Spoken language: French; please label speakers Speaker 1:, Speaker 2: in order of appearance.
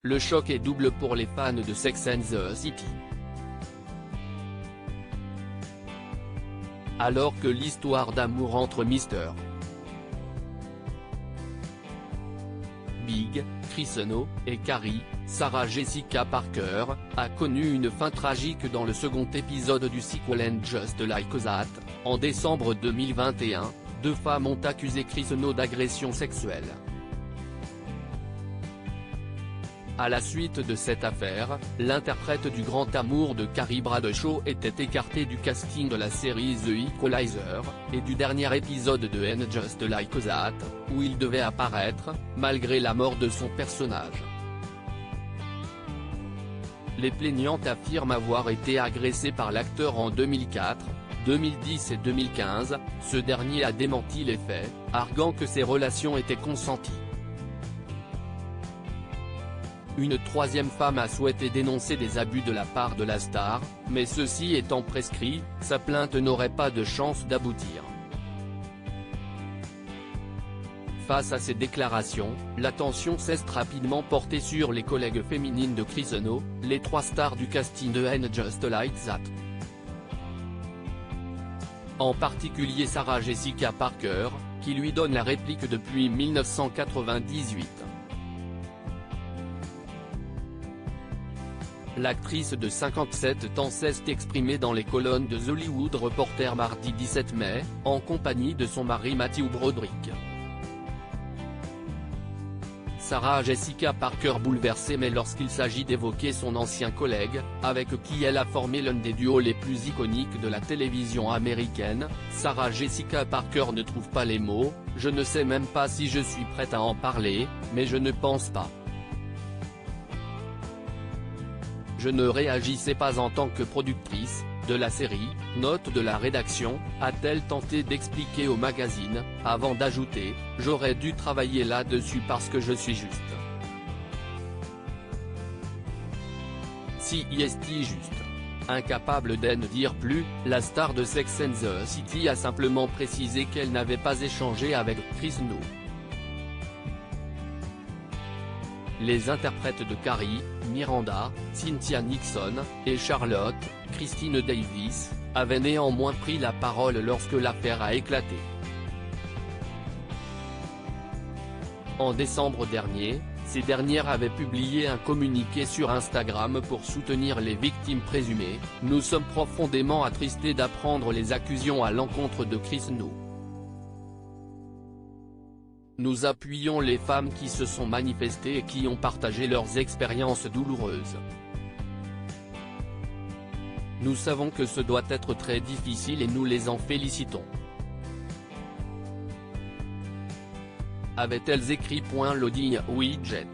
Speaker 1: le choc est double pour les fans de Sex and the City. Alors que l'histoire d'amour entre Mr. Big, Chris No, et Carrie, Sarah Jessica Parker, a connu une fin tragique dans le second épisode du sequel And Just Like That, en décembre 2021, deux femmes ont accusé Chris No d'agression sexuelle. À la suite de cette affaire, l'interprète du grand amour de Carrie Bradshaw était écarté du casting de la série The Equalizer, et du dernier épisode de And Just Like That, où il devait apparaître, malgré la mort de son personnage. Les plaignantes affirment avoir été agressées par l'acteur en 2004, 2010 et 2015, ce dernier a démenti les faits, arguant que ces relations étaient consenties. Une troisième femme a souhaité dénoncer des abus de la part de la star, mais ceci étant prescrit, sa plainte n'aurait pas de chance d'aboutir. Face à ces déclarations, l'attention s'est rapidement portée sur les collègues féminines de Chris No, les trois stars du casting de And Just Like That. En particulier Sarah Jessica Parker, qui lui donne la réplique depuis 1998. L'actrice de 57 ans s'est exprimée dans les colonnes de The Hollywood Reporter mardi 17 mai, en compagnie de son mari Matthew Broderick. Sarah Jessica Parker bouleversée mais lorsqu'il s'agit d'évoquer son ancien collègue, avec qui elle a formé l'un des duos les plus iconiques de la télévision américaine, Sarah Jessica Parker ne trouve pas les mots, « Je ne sais même pas si je suis prête à en parler, mais je ne pense pas. Je ne réagissais pas en tant que productrice de la série, note de la rédaction, a-t-elle tenté d'expliquer au magazine, avant d'ajouter, j'aurais dû travailler là-dessus parce que je suis juste. Si est juste. Incapable d'en dire plus, la star de Sex and the City a simplement précisé qu'elle n'avait pas échangé avec Chris No. Les interprètes de Carrie, Miranda, Cynthia Nixon, et Charlotte, Christine Davis, avaient néanmoins pris la parole lorsque l'affaire a éclaté. En décembre dernier, ces dernières avaient publié un communiqué sur Instagram pour soutenir les victimes présumées. « Nous sommes profondément attristés d'apprendre les accusations à l'encontre de Chris No. Nous appuyons les femmes qui se sont manifestées et qui ont partagé leurs expériences douloureuses. Nous savons que ce doit être très difficile et nous les en félicitons. » Avaient-elles écrit. Loading widget.